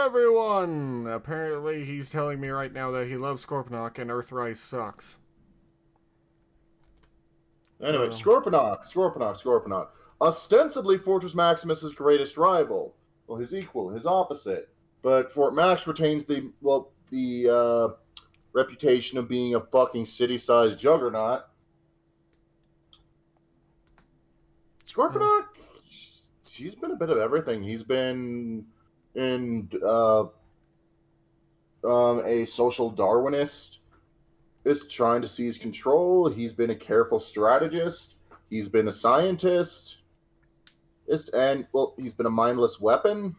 everyone! Apparently he's telling me right now that he loves Scorponok and Earthrise sucks. Anyway, Scorponok. Ostensibly Fortress Maximus's greatest rival. Well, his equal, his opposite. But Fort Max retains the reputation of being a fucking city-sized juggernaut. Scorponok, he's been a bit of everything. He's been in a social Darwinist is trying to seize control. He's been a careful strategist. He's been a scientist. He's been a mindless weapon.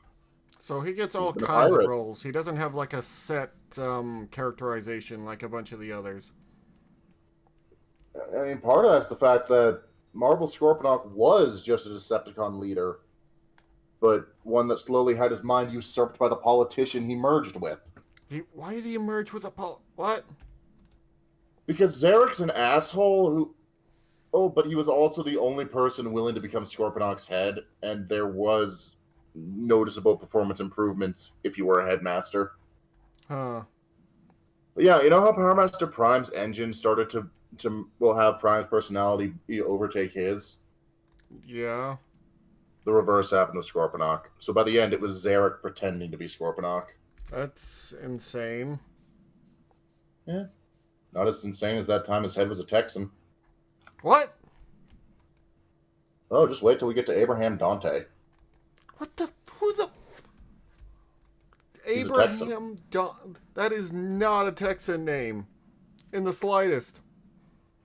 So he gets all kinds of roles. He doesn't have like a set characterization like a bunch of the others. I mean, part of that's the fact that Marvel Scorponok was just a Decepticon leader, but one that slowly had his mind usurped by the politician he merged with. Why did he merge with what? Because Zarek's an asshole who... Oh, but he was also the only person willing to become Scorponok's head, and there was noticeable performance improvements if you were a headmaster. Huh. But yeah, you know how Power Master Prime's engine started to have Prime's personality overtake his? Yeah. The reverse happened with Scorponok. So by the end, it was Zarek pretending to be Scorponok. That's insane. Yeah. Not as insane as that time his head was a Texan. What? Oh, just wait till we get to Abraham Dante. What the... Who the... He's Abraham Dante... That is not a Texan name. In the slightest.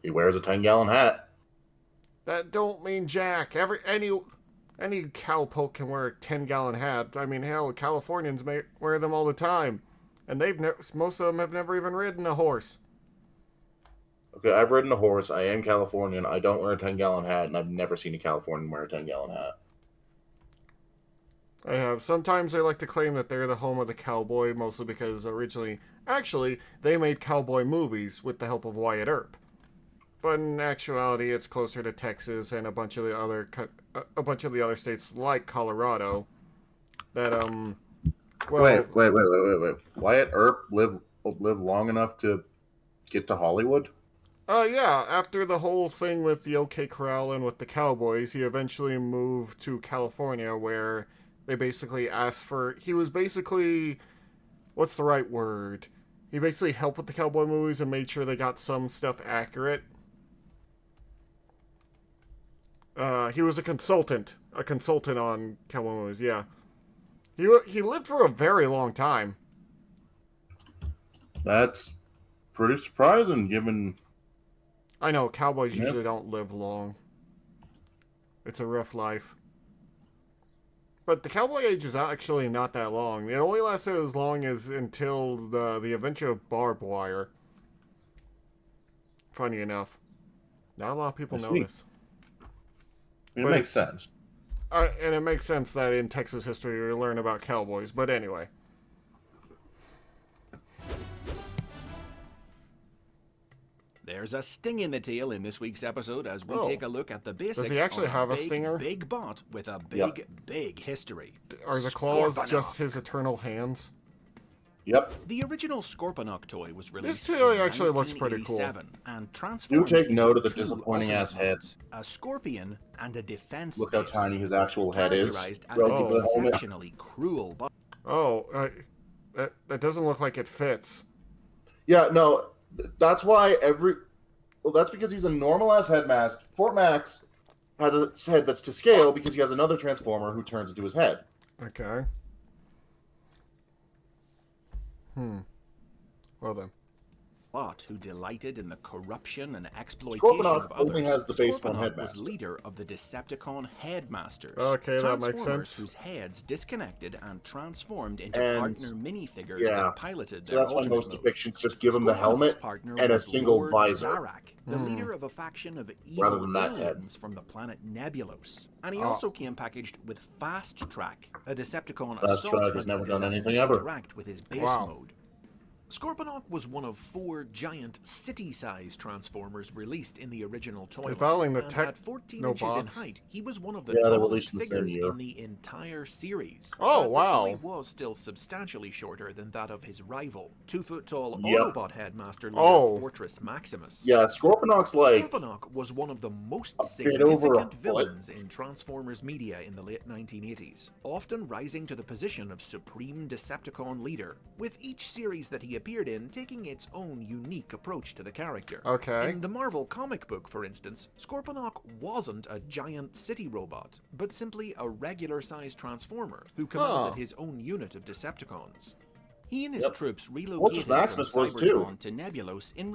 He wears a 10-gallon hat. That don't mean jack. Any cowpoke can wear a 10-gallon hat. I mean, hell, Californians wear them all the time. And most of them have never even ridden a horse. Okay, I've ridden a horse. I am Californian. I don't wear a 10-gallon hat, and I've never seen a Californian wear a 10-gallon hat. I have. Sometimes they like to claim that they're the home of the cowboy, mostly because actually, they made cowboy movies with the help of Wyatt Earp. But in actuality, it's closer to Texas and a bunch of the other states like Colorado. That Wait. Wyatt Earp lived long enough to get to Hollywood? Yeah, after the whole thing with the OK Corral and with the Cowboys, he eventually moved to California where they basically asked for... He was basically... What's the right word? He basically helped with the cowboy movies and made sure they got some stuff accurate. He was a consultant on cowboy movies, yeah. He lived for a very long time. That's pretty surprising, given... I know, cowboys usually don't live long. It's a rough life. But the cowboy age is actually not that long. It only lasted as long as until the adventure of Barbed Wire. Funny enough. Not a lot of people know this. It makes sense. And it makes sense that in Texas history we learn about cowboys. But anyway. There's a sting in the tail in this week's episode as we take a look at the basics. Does he actually have a stinger? Big bot with a big history. Are the claws just his eternal hands? Yep. The original Scorponok toy was released this toy actually looks pretty cool. And transformed Do take note of the two disappointing ass head. A scorpion and a defense. Look how tiny his actual head is. As an exceptionally cruel bot. Oh, that doesn't look like it fits. Yeah, no. That's why that's because he's a normal-ass headmaster. Fort Max has a head that's to scale because he has another Transformer who turns into his head. Okay. Well then. Bot who delighted in the corruption and exploitation Scorponok of others. only has the base form Scorponok headmaster. was leader of the Decepticon Headmasters. Okay, that makes sense. Whose heads disconnected and transformed into partner minifigures that piloted so their that's why most modes. depictions just give him the helmet and a single Lord visor. Zarak, the leader of a faction of Rather evil than that aliens from the planet Nebulos. And he also came packaged with Fast Track, a Decepticon Fast assault Track has never done designed anything to ever. interact with his base mode. Scorponok was one of 4 giant city-sized Transformers released in the original toy They're line, battling the and at 14 inches in Technobots. height, he was one of the Yeah, they tallest released in the same figures year. in the entire series. Oh, but wow. The toy was still substantially shorter than that of his rival, 2-foot-tall Yep. Autobot Headmaster leader Oh. Fortress Maximus. Yeah, Scorponok's like Scorponok was one of the most bit over a significant foot. villains in Transformers media in the late 1980s, often rising to the position of supreme Decepticon leader, with each series that he appeared in taking its own unique approach to the character. Okay. In the Marvel comic book, for instance, Scorponok wasn't a giant city robot, but simply a regular-sized Transformer who commanded his own unit of Decepticons. He and his troops relocated from Maximus was too. Cybertron to Nebulos in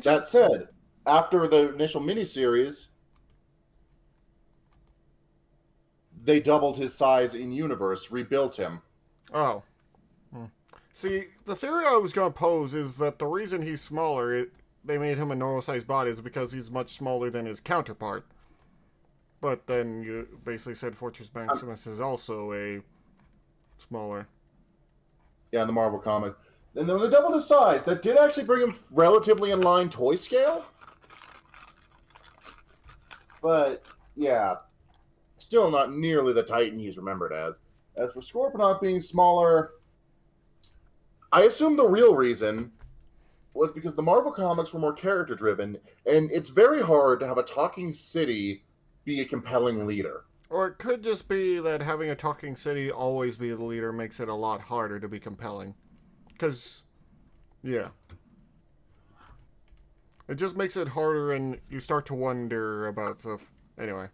That said, after the initial miniseries, they doubled his size in universe, rebuilt him. Oh. See, the theory I was going to pose is that the reason he's smaller, they made him a normal-sized body, is because he's much smaller than his counterpart. But then you basically said Fortress Maximus is also a smaller. Yeah, in the Marvel comics. And then when they doubled his size, that did actually bring him relatively in line toy scale. But, yeah, still not nearly the Titan he's remembered as. As for Scorponok being smaller, I assume the real reason was because the Marvel comics were more character-driven, and it's very hard to have a talking city be a compelling leader. Or it could just be that having a talking city always be the leader makes it a lot harder to be compelling. Because, yeah. It just makes it harder and you start to wonder about stuff. Anyway.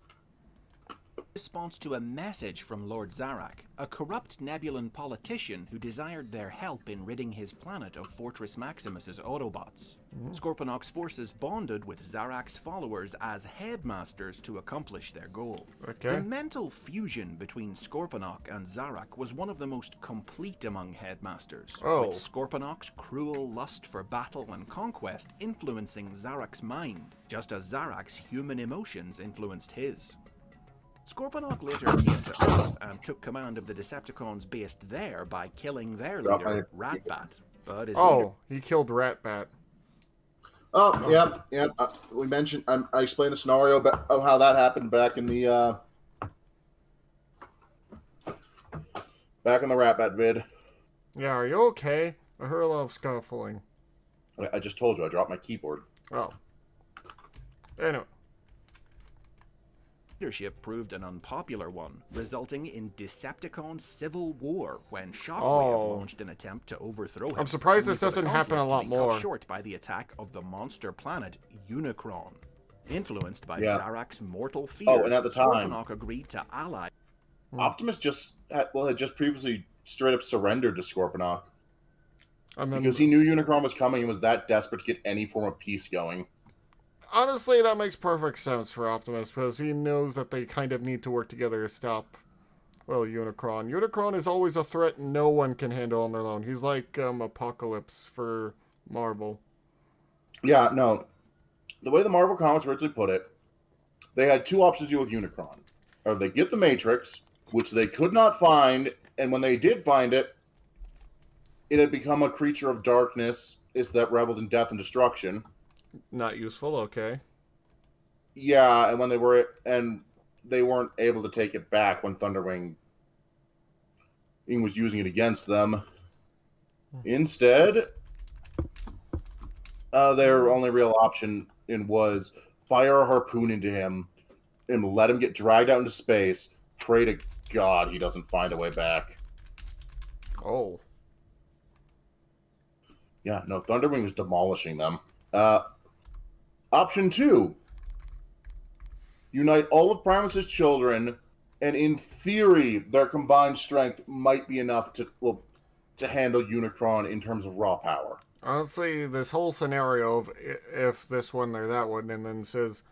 Response to a message from Lord Zarak, a corrupt Nebulan politician who desired their help in ridding his planet of Fortress Maximus's Autobots. Scorponok's forces bonded with Zarak's followers as headmasters to accomplish their goal. Okay. The mental fusion between Scorponok and Zarak was one of the most complete among headmasters, with Scorponok's cruel lust for battle and conquest influencing Zarak's mind, just as Zarak's human emotions influenced his. Scorponok later came to Earth and took command of the Decepticons based there by killing their leader, Ratbat. But his leader... he killed Ratbat. Oh, yeah. We mentioned, I explained the scenario of how that happened back in the Ratbat vid. Yeah, are you okay? I heard a lot of scuffling. I just told you, I dropped my keyboard. Oh. Anyway. Leadership proved an unpopular one, resulting in Decepticon civil war when Shockwave launched an attempt to overthrow him. I'm surprised this doesn't happen a lot more. Cut short by the attack of the monster planet Unicron. Influenced by Zarak's mortal fears, and at the time, Scorponok agreed to ally. Optimus had just previously straight up surrendered to Scorponok. Because he knew Unicron was coming and was that desperate to get any form of peace going. Honestly, that makes perfect sense for Optimus, because he knows that they kind of need to work together to stop, well, Unicron. Unicron is always a threat no one can handle on their own. He's like Apocalypse for Marvel. Yeah, no. The way the Marvel Comics originally put it, they had two options to deal with Unicron. Or they get the Matrix, which they could not find, and when they did find it, it had become a creature of darkness, that reveled in death and destruction. Not useful, okay. Yeah, and when they weren't able to take it back when Thunderwing was using it against them. Instead, their only real option was fire a harpoon into him and let him get dragged out into space. Pray to God he doesn't find a way back. Oh. Yeah, no, Thunderwing was demolishing them. Option 2. Unite all of Primus's children, and in theory, their combined strength might be enough to handle Unicron in terms of raw power. Honestly, this whole scenario of if this one or that one, and then says,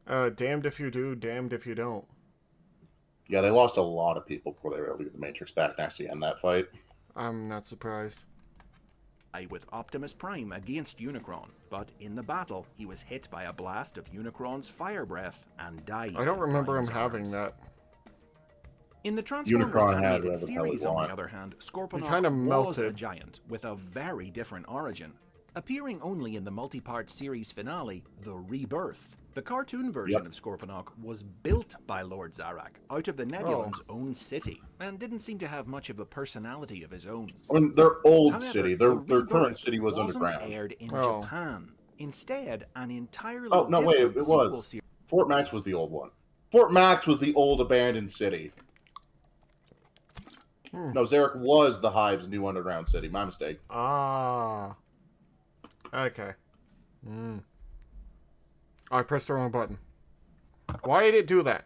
damned if you do, damned if you don't. Yeah, they lost a lot of people before they were able to get the Matrix back and actually end that fight. I'm not surprised. With Optimus Prime against Unicron, but in the battle, he was hit by a blast of Unicron's fire breath and died. I don't remember him Prime's having arms. that. In the Transformers Unicron had animated whatever the hell he series, on want. the other hand, Scorponok kinda was melted. a giant with a very different origin. Appearing only in the multi-part series finale, The Rebirth, the cartoon version of Scorponok was built by Lord Zarak out of the Nebulan's own city, and didn't seem to have much of a personality of his own. I mean, their old However, city, The their current Rebirth city was wasn't underground. aired in Oh. Japan. Instead, an entirely Oh, no, wait, different it sequel was. series. Fort Max was the old one. Fort Max was the old abandoned city. No, Zarek was the Hive's new underground city. My mistake. Ah. Okay. I pressed the wrong button. Why did it do that?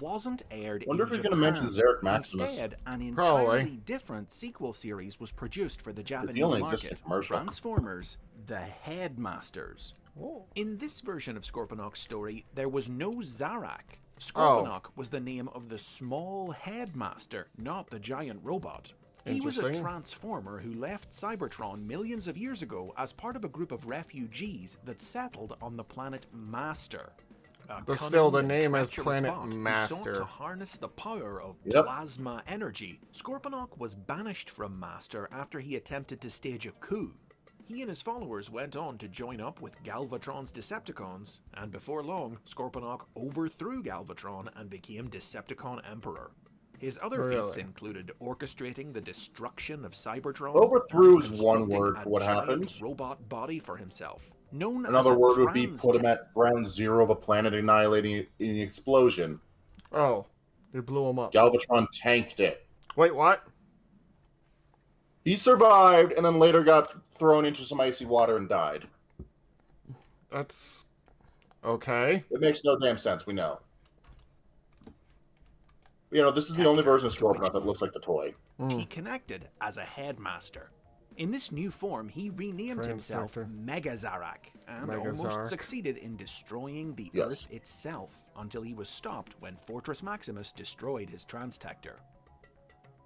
Wasn't aired Wonder in if he's Japan. going to mention Zarek Maximus. Instead, an Probably. entirely different sequel series was produced for the Japanese only exists in market. commercial. Transformers: The Headmasters. In this version of Scorponok's story, there was no Zarak. Scorponok was the name of the small headmaster, not the giant robot. He was a Interesting. transformer who left Cybertron millions of years ago as part of a group of refugees that settled on the planet Master. But still, the Cunning and name is treacherous Planet bot who sought Master. to harness the power of Yep. plasma energy. Scorponok was banished from Master after he attempted to stage a coup. He and his followers went on to join up with Galvatron's Decepticons, and before long, Scorponok overthrew Galvatron and became Decepticon Emperor. His other feats Really? included orchestrating the destruction of Cybertron. Overthrew and is one constructing word a for what giant happened. robot body for himself, known as Another a word would be trans put him at ground zero of a planet annihilating in the explosion. Oh. They blew him up. Galvatron tanked it. Wait, what? He survived and then later got thrown into some icy water and died. That's... Okay. It makes no damn sense, we know. You know, this is the only version of Scorponok that looks like the toy. He connected as a headmaster. In this new form, he renamed himself Transactor. Mega Zarak and Mega almost Zarak. succeeded in destroying the Yes. Earth itself until he was stopped when Fortress Maximus destroyed his transtector.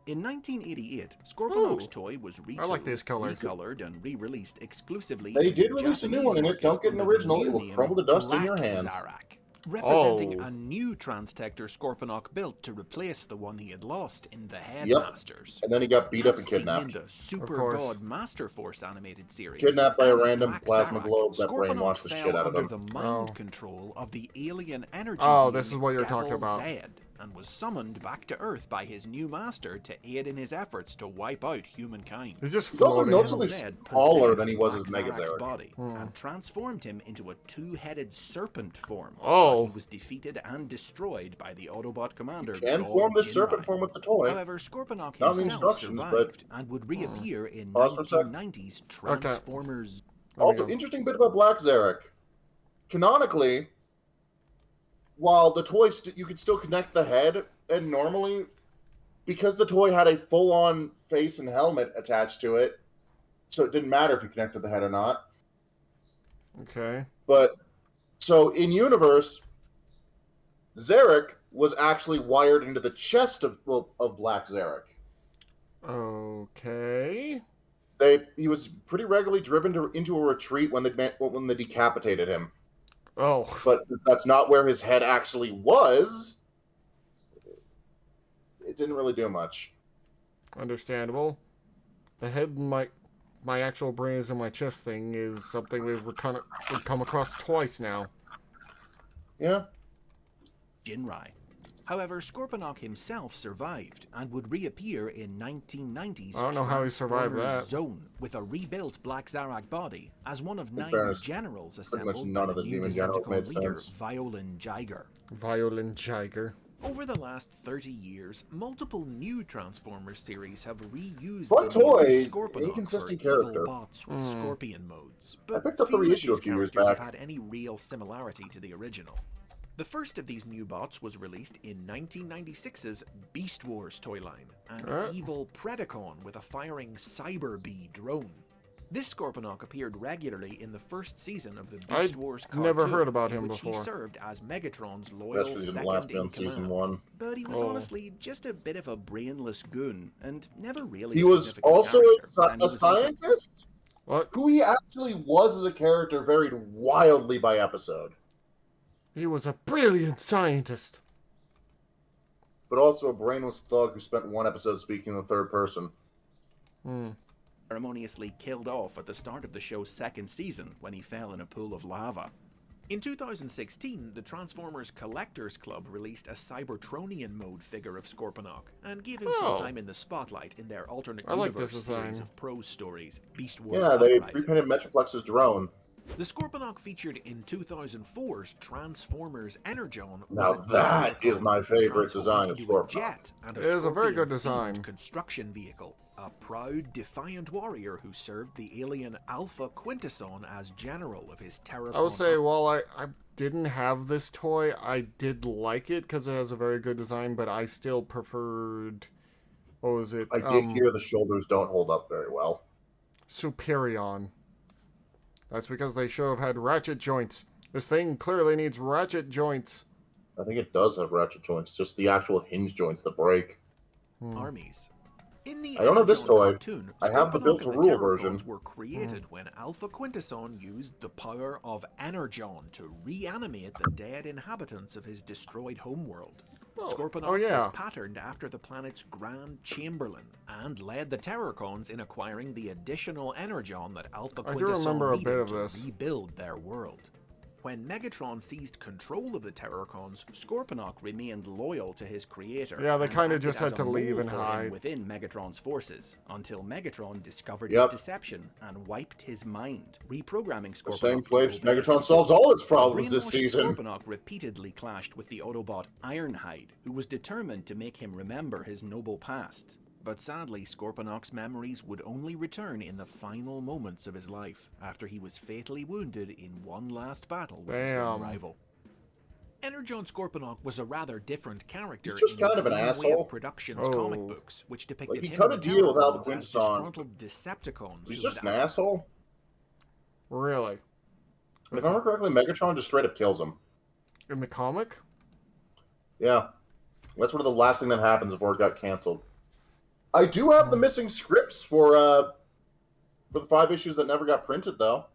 In 1988, Scorponok's Ooh. toy was I like these colors. recolored and re-released exclusively. They in did the release a new Japanese one in it. market Don't get an under the original. new It will name crumble to dust in your Black hands. Zarak, representing Oh. a new transtector Scorponok built to replace the one he had lost in the Headmasters. And then he got beat up As and seen kidnapped. in the Super course. God Masterforce animated series. Kidnapped by a as random Black plasma Zarak, globe that Scorponok brainwashed the fell shit out of under him. the mind Oh. control of the alien energy Oh, being this is what you're talking Devil about. Zed, and was summoned back to Earth by his new master to aid in his efforts to wipe out humankind. He's just He's also floating. noticeably Zed smaller possessed than he was Black as Mega Zarak's Zarak. body and transformed him into a two-headed serpent form. Oh. where he was defeated and destroyed by the Autobot commander. Can God form this Jinrai. serpent form with the toy. However, Scorponok Not in the himself instructions, but- survived and would reappear in Pause for a sec. 1990s Transformers. There we Also, go. interesting bit about Black Zarak. Canonically, while the toy, you could still connect the head, and normally, because the toy had a full-on face and helmet attached to it, so it didn't matter if you connected the head or not. Okay. But, so in universe, Zarak was actually wired into the chest of Black Zarak. Okay. He was pretty regularly driven into a retreat when they decapitated him. Oh. But since that's not where his head actually was, it didn't really do much. Understandable. The head in my actual brain is in my chest thing is something we've come across twice now. Yeah. Jinrai. However, Scorponok himself survived and would reappear in 1990s I don't know how he survived Transformers that. Zone with a rebuilt Black Zarak body as one of 9 fairness, generals pretty much assembled none by of the the new demon generals Decepticon made leader, sense. Violin Jiger. Violin Jiger. Over the last 30 years, multiple new Transformers series have reused Fun the name toy, Scorponok inconsistent for evil character. bots with scorpion modes, but picked up the few of reissue a these few years characters back. have had any real similarity to the original. The first of these new bots was released in 1996's Beast Wars toy line, an evil Predacon with a firing Cyber Bee drone. This Scorponok appeared regularly in the first season of the Beast Wars cartoon, never heard about in him which before. he served as Megatron's loyal That's because he second didn't last in beyond season command. 1. But he was Oh. honestly just a bit of a brainless goon, and never really He a was significant also character. And he a was also- scientist? What? Who he actually was as a character varied wildly by episode. He was a brilliant scientist. but also a brainless thug who spent one episode speaking in the third person. Ceremoniously killed off at the start of the show's second season when he fell in a pool of lava. In 2016, the Transformers Collectors Club released a Cybertronian mode figure of Scorponok and gave him some time in the spotlight in their alternate universe series of prose stories, Beast Wars. Yeah, they repainted Metroplex's drone. The Scorponok featured in 2004's Transformers Energon. Now that is my favorite design of Scorponok. It is a very good design. Construction vehicle. A proud, defiant warrior who served the alien Alpha Quintesson as general of his Terracon. I will say, while I didn't have this toy, I did like it because it has a very good design, but I still preferred... What was it? I did hear the shoulders don't hold up very well. Superion. That's because they should have had ratchet joints. This thing clearly needs ratchet joints. I think it does have ratchet joints, just the actual hinge joints that break. Armies. In the I don't have this toy. Cartoon, I have the built-to-rule version. Were created when Alpha Quintesson used the power of Energon to reanimate the dead inhabitants of his destroyed homeworld. Scorponok was patterned after the planet's Grand Chamberlain and led the Terracons in acquiring the additional Energon that Alpha Quintesson needed to rebuild their world. When Megatron seized control of the Terracons, Scorponok remained loyal to his creator. Yeah, they kind of just had to leave and hide within Megatron's forces until Megatron discovered his deception and wiped his mind, reprogramming Scorponok. The same place Megatron solves all its problems this season. Scorponok repeatedly clashed with the Autobot Ironhide, who was determined to make him remember his noble past. But sadly, Scorponok's memories would only return in the final moments of his life, after he was fatally wounded in one last battle with his own rival. Energon Scorponok was a rather different character in kind of an asshole. Production's comic books, which depicted him cut a deal with Alpha as disgruntled Decepticons. He's just an asshole? Really? If I remember correctly, Megatron just straight up kills him. In the comic? Yeah. That's one of the last thing that happens before it got canceled. I do have the missing scripts for the 5 issues that never got printed, though.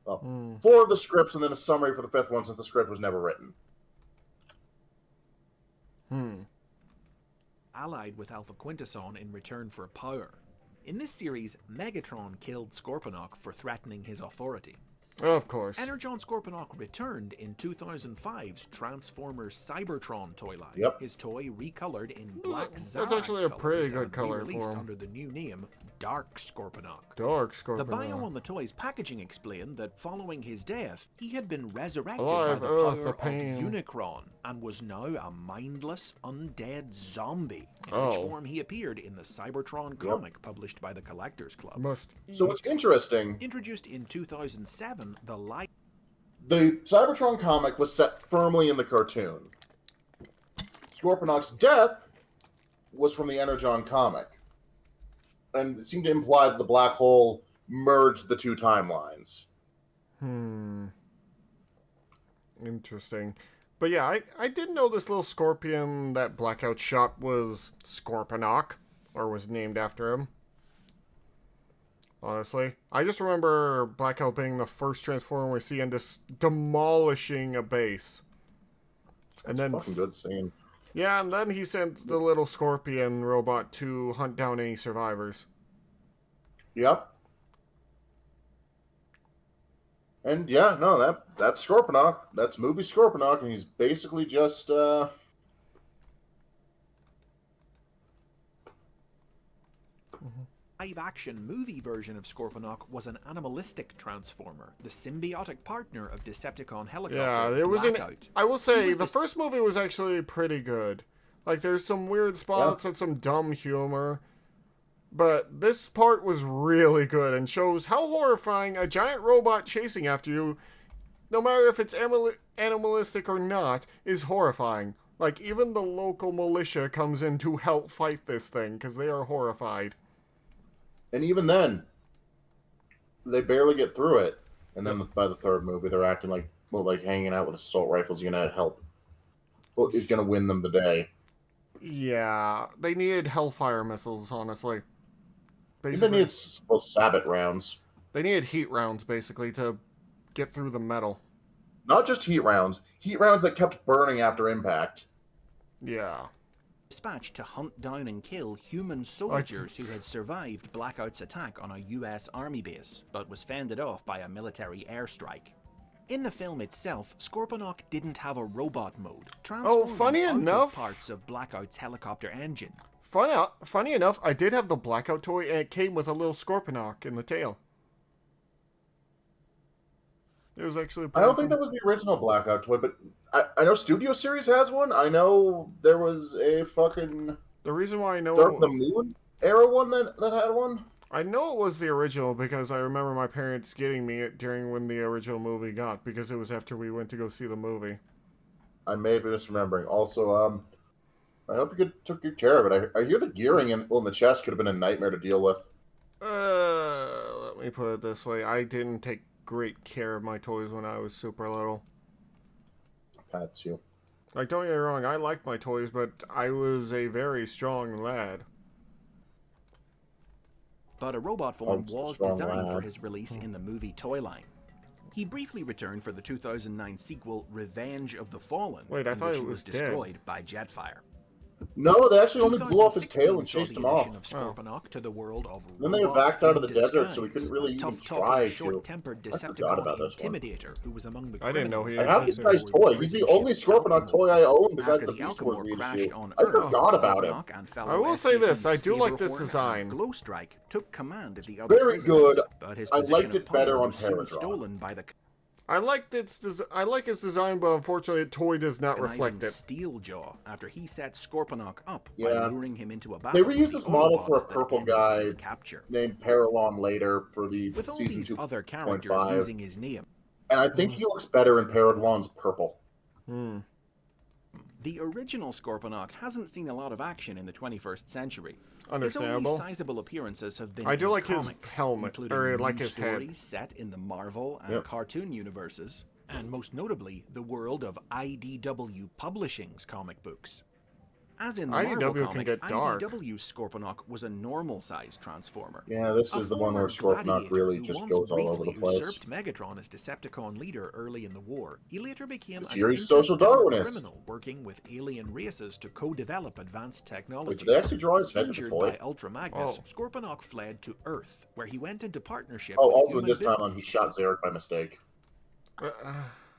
Well, 4 of the scripts and then a summary for the 5th one since the script was never written. Allied with Alpha Quintesson in return for power. In this series, Megatron killed Scorponok for threatening his authority. Of course. Energon Scorponok returned in 2005's Transformers Cybertron toy line. Yep. His toy recolored in black Zarak. That's actually a pretty good color for him. Under the new name Dark Scorponok. Dark Scorponok. The bio on the toy's packaging explained that following his death, he had been resurrected Alive, by the power of Unicron and was now a mindless, undead zombie, in which form he appeared in the Cybertron comic published by the Collectors Club. So it's interesting. Introduced in 2007, the Cybertron comic was set firmly in the cartoon. Scorponok's death was from the Energon comic. And it seemed to imply that the black hole merged the two timelines. Interesting. But yeah, I didn't know this little scorpion that Blackout shot was Scorponok, or was named after him. Honestly. I just remember Blackout being the first Transformer we see and just demolishing a base. That's a fucking good scene. Yeah, and then he sent the little scorpion robot to hunt down any survivors. Yep. And yeah, no, that's Scorponok. That's movie Scorponok, and he's basically just live-action movie version of Scorponok was an animalistic transformer, the symbiotic partner of Decepticon helicopter. Yeah, it was I will say the first movie was actually pretty good. Like, there's some weird spots and some dumb humor, but this part was really good and shows how horrifying a giant robot chasing after you, no matter if it's animalistic or not, is horrifying. Like, even the local militia comes in to help fight this thing because they are horrified. And even then, they barely get through it. And then by the third movie, they're acting like, well, like hanging out with assault rifles is going to help. Well, it's going to win them the day. Yeah, they needed Hellfire missiles, honestly. Basically, they needed Sabbath rounds. They needed heat rounds, basically, to get through the metal. Not just heat rounds that kept burning after impact. Yeah. dispatched to hunt down and kill human soldiers who had survived Blackout's attack on a US Army base, but was fended off by a military airstrike. In the film itself, Scorponok didn't have a robot mode, transforming out of parts of Blackout's helicopter engine. Funny enough, I did have the Blackout toy, and it came with a little Scorponok in the tail. It was actually. I don't think that was the original Blackout toy, but I know Studio Series has one. I know there was a fucking. The reason why I know Dark the Moon era one that had one. I know it was the original because I remember my parents getting me it during when the original movie got, because it was after we went to go see the movie. I may be misremembering. Also, I hope you took good care of it. I hear the gearing in the chest could have been a nightmare to deal with. Let me put it this way. I didn't take great care of my toys when I was super little. That's you. Like, don't get me wrong, I liked my toys, but I was a very strong lad. But a robot form was designed for his release in the movie toy line. He briefly returned for the 2009 sequel Revenge of the Fallen, Wait, I thought which it he was destroyed by Jetfire. No, they actually only blew off his tail and chased him off. Of Scorponok to the world of then they backed out of the desert, so we couldn't really even try to. Short-tempered Decepticon Intimidator, who was among the I didn't know he I have this guy's toy. He's the only Scorponok toy I own besides the Beast Wars reissue. I forgot about him. I will say this, I do like this design. Glowstrike took command of the other Very good. But his I liked it better on Paradron. Stolen by the I like its design, but unfortunately, the toy does not reflect it. Steeljaw after he set Scorponok up by luring him into a battle. They reused this model for a purple guy named Paralon later for the with all season these 2.5. other characters using his name. And I think he looks better in Paralon's purple. The original Scorponok hasn't seen a lot of action in the 21st century. Understandable. His only sizable appearances have been I do in like comics, his helmet, or like his head. Stories set in the Marvel and cartoon universes, and most notably, the world of IDW Publishing's comic books. As in the Marvel IDW comic, can get dark. IDW's Scorponok was a normal-sized transformer. Yeah, this is the one where Scorponok really just goes all over the place. Usurped Megatron as Decepticon leader early in the war. He later became a social Darwinist criminal working with alien races to co-develop advanced technology. Wait, did they actually draw his head with a Injured toy? by Ultra Magnus, Scorponok fled to Earth, where he went into partnership Oh, with also human this time business. on, he shot Zarek by mistake.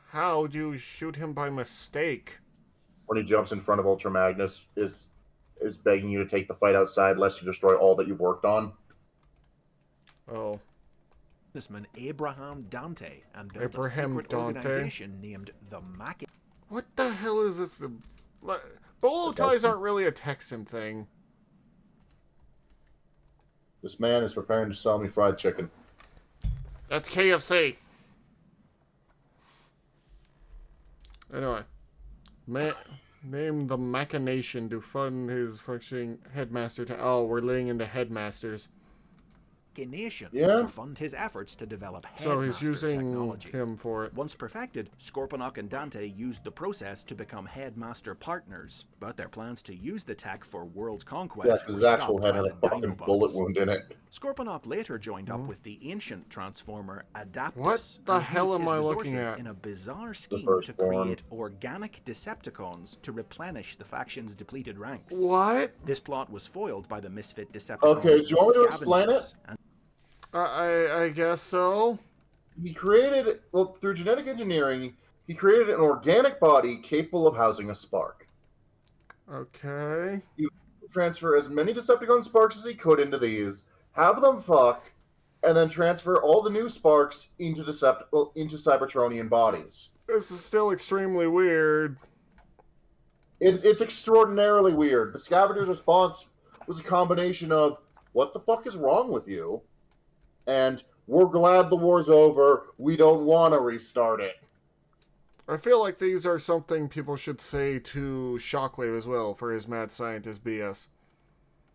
How do you shoot him by mistake? When he jumps in front of Ultra Magnus, is begging you to take the fight outside lest you destroy all that you've worked on. Oh. Businessman Abraham Dante and built Abraham a secret Dante. organization named the Machin. What the hell is this? Bolo ties aren't really a Texan thing. This man is preparing to sell me fried chicken. That's KFC. Anyway. Name the machination to fund his functioning headmaster to... Oh, we're laying into headmasters. To fund his efforts to develop so he's using technology. him for it. Once perfected, Scorponok and Dante used the process to become headmaster partners, but their plans to use the tech for world conquest because his actual head had a fucking bullet wound in it. Scorponok later joined up with the ancient transformer Adaptus. What the hell am I looking at? In a bizarre scheme to create organic Decepticons to replenish the faction's depleted ranks. What? This plot was foiled by the misfit Decepticons. Okay, do you want me to explain it? I guess so. He created, well, through genetic engineering, he created an organic body capable of housing a spark. Okay. He would transfer as many Decepticon sparks as he could into these, have them fuck, and then transfer all the new sparks into Cybertronian bodies. This is still extremely weird. It's extraordinarily weird. The scavenger's response was a combination of, what the fuck is wrong with you? And we're glad the war's over. We don't want to restart it. I feel like these are something people should say to Shockwave as well for his mad scientist BS.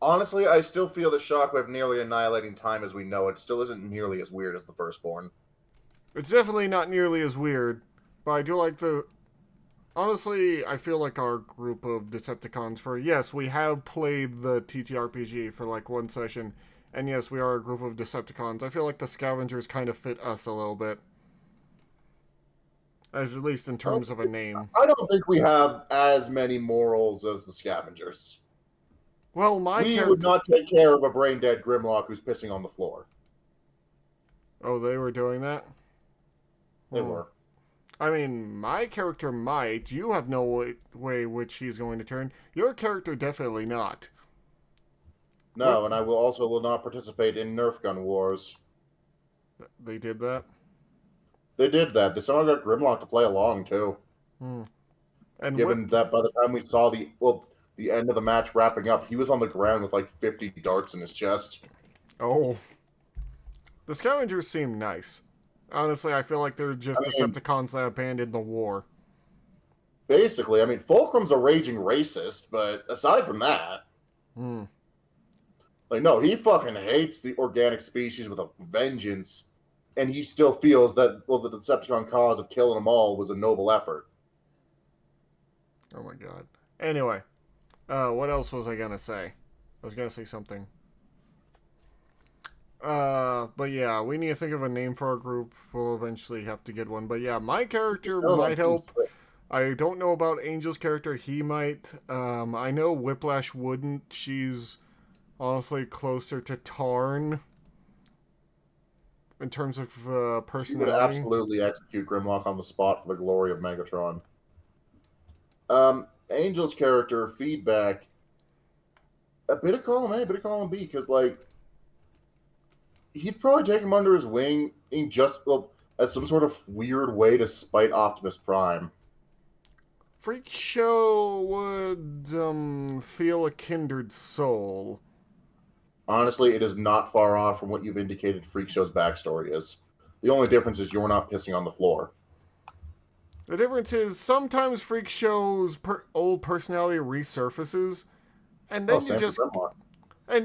Honestly, I still feel that Shockwave nearly annihilating time as we know it still isn't nearly as weird as the Firstborn. It's definitely not nearly as weird, but I do like the... Honestly, I feel like our group of Decepticons for... Yes, we have played the TTRPG for like one session, and yes, we are a group of Decepticons. I feel like the Scavengers kind of fit us a little bit. As at least in terms of a name. I don't think we have as many morals as the Scavengers. Well, we would not take care of a brain-dead Grimlock who's pissing on the floor. Oh, they were doing that? They were. I mean, my character might. You have no way which he's going to turn. Your character definitely not. No, and I will not participate in Nerf gun wars. They did that? They did that. They somehow got Grimlock to play along, too. And given that by the time we saw the end of the match wrapping up, he was on the ground with like 50 darts in his chest. Oh. The scavengers seem nice. Honestly, I feel like they're just Decepticons that abandoned the war. Basically, I mean, Fulcrum's a raging racist, but aside from that... Like, no, he fucking hates the organic species with a vengeance, and he still feels that, well, the Decepticon cause of killing them all was a noble effort. Oh my god. Anyway, what else was I gonna say? I was gonna say something. But yeah, we need to think of a name for our group. We'll eventually have to get one. But yeah, my character might help. I don't know about Angel's character. He might. I know Whiplash wouldn't. She's honestly closer to Tarn in terms of personality. She would absolutely execute Grimlock on the spot for the glory of Megatron. Angel's character, feedback, a bit of column A, a bit of column B, because, like, he'd probably take him under his wing in as some sort of weird way to spite Optimus Prime. Freak Show would feel a kindred soul. Honestly, it is not far off from what you've indicated Freak Show's backstory is. The only difference is you're not pissing on the floor. The difference is sometimes Freak Show's old personality resurfaces, and then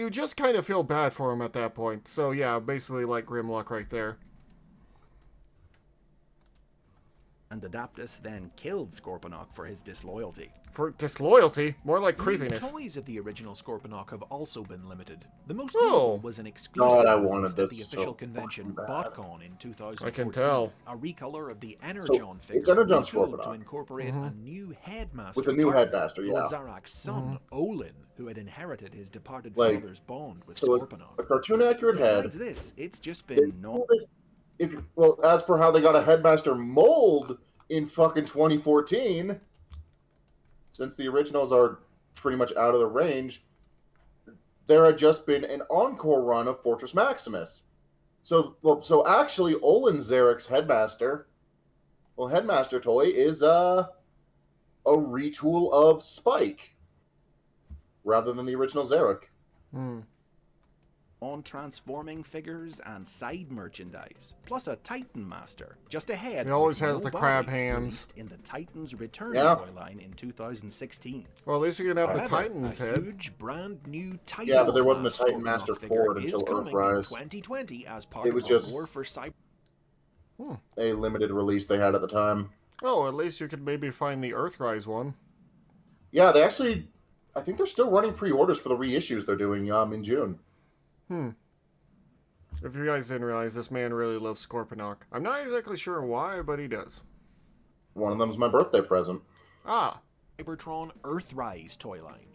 you just kind of feel bad for him at that point. So yeah, basically like Grimlock right there. And Adaptus then killed Scorponok for his disloyalty. For disloyalty? More like creepiness. The toys of the original Scorponok have also been limited. The most notable was an exclusive release at the official convention BotCon in 2014. I can tell. A recolor of the Energon figure. It's Energon Scorponok. To incorporate a new headmaster. With a new headmaster, yeah. Lord Zarak's son, Olin, who had inherited his departed father's bond with Scorponok. A cartoon-accurate head. Besides this, it's just been as for how they got a headmaster mold in fucking 2014, since the originals are pretty much out of the range, there had just been an encore run of Fortress Maximus. So actually, Olin Zarek's headmaster toy is a retool of Spike rather than the original Zarek. On transforming figures and side merchandise, plus a Titan Master, just ahead. He always has the crab hands. In the Titans Return toy line in 2016. Well, at least you can have the Titan's head. Huge brand new Titan. Yeah, but there wasn't a Titan Master for it until Earthrise. 2020 as part it was of just War for Cyber. A limited release they had at the time. Oh, at least you could maybe find the Earthrise one. Yeah, they actually, I think they're still running pre-orders for the reissues they're doing in June. If you guys didn't realize, this man really loves Scorponok. I'm not exactly sure why, but he does. One of them's my birthday present. Cybertron Earthrise toy line.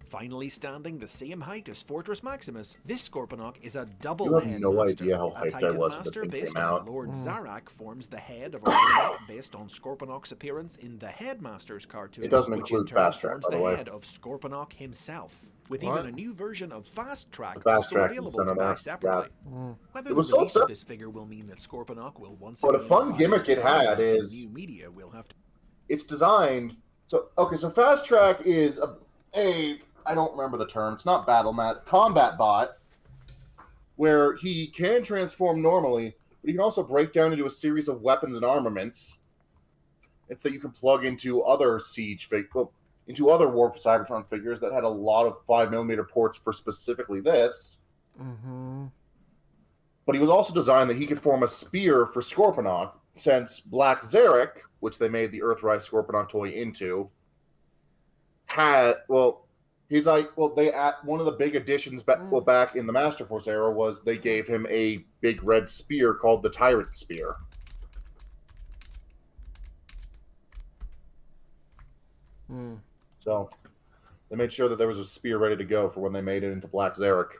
Finally standing the same height as Fortress Maximus, this Scorponok is a double head. You have no idea how hyped I was when this Master thing based came on out. Lord Zarak forms the head of a robot based on Scorponok's appearance in the Headmasters cartoon. It doesn't which in include turn Fast Track, forms by the way. head of Scorponok himself, with even a new version of Fast Track Fast also Track available to buy separately. Whether It was the so release of upset. this figure will mean that Scorponok will once But a again fun rise gimmick to it had prominence in is new media will have to. It's designed so Fast Track is a I don't remember the term. It's not combat bot, where he can transform normally, but he can also break down into a series of weapons and armaments. It's that you can plug into other into other War for Cybertron figures that had a lot of 5mm ports for specifically this. But he was also designed that he could form a spear for Scorponok, since Black Zarek, which they made the Earthrise Scorponok toy into, one of the big additions back in the Masterforce era was they gave him a big red spear called the Tyrant Spear. So, They made sure that there was a spear ready to go for when they made it into Black Zarek.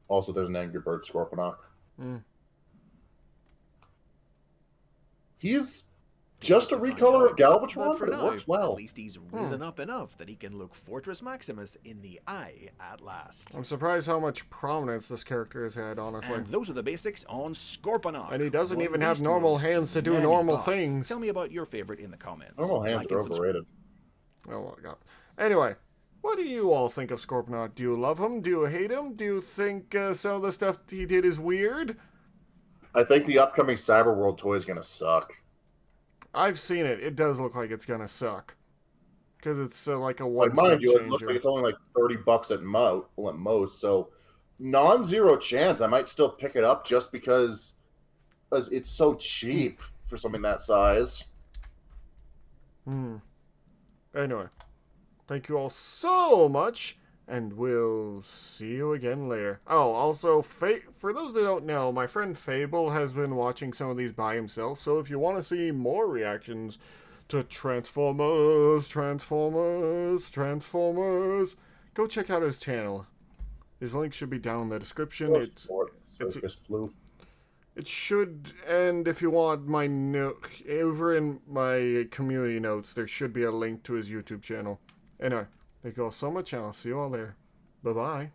Also, there's an Angry Bird Scorponok. He is just a recolor of Galvatron, but it works well. At least he's risen up enough that he can look Fortress Maximus in the eye at last. I'm surprised how much prominence this character has had, honestly. And those are the basics on Scorponok. And he doesn't even have normal hands to do normal things. Tell me about your favorite in the comments. Normal hands are overrated. Oh my god. Anyway, what do you all think of Scorponok? Do you love him? Do you hate him? Do you think some of the stuff he did is weird? I think the upcoming Cyberworld toy is going to suck. I've seen it. It does look like it's going to suck. Because it's like a one-cent mind you, changer. it looks like it's only like $30 at most. So, non-zero chance I might still pick it up just because it's so cheap for something that size. Anyway, thank you all so much, and we'll see you again later. Oh, also, for those that don't know, my friend Fable has been watching some of these by himself, so if you want to see more reactions to Transformers, go check out his channel. His link should be down in the description. It should, and if you want my note, over in my community notes, there should be a link to his YouTube channel. Anyway, thank you all so much, and I'll see you all there. Bye-bye.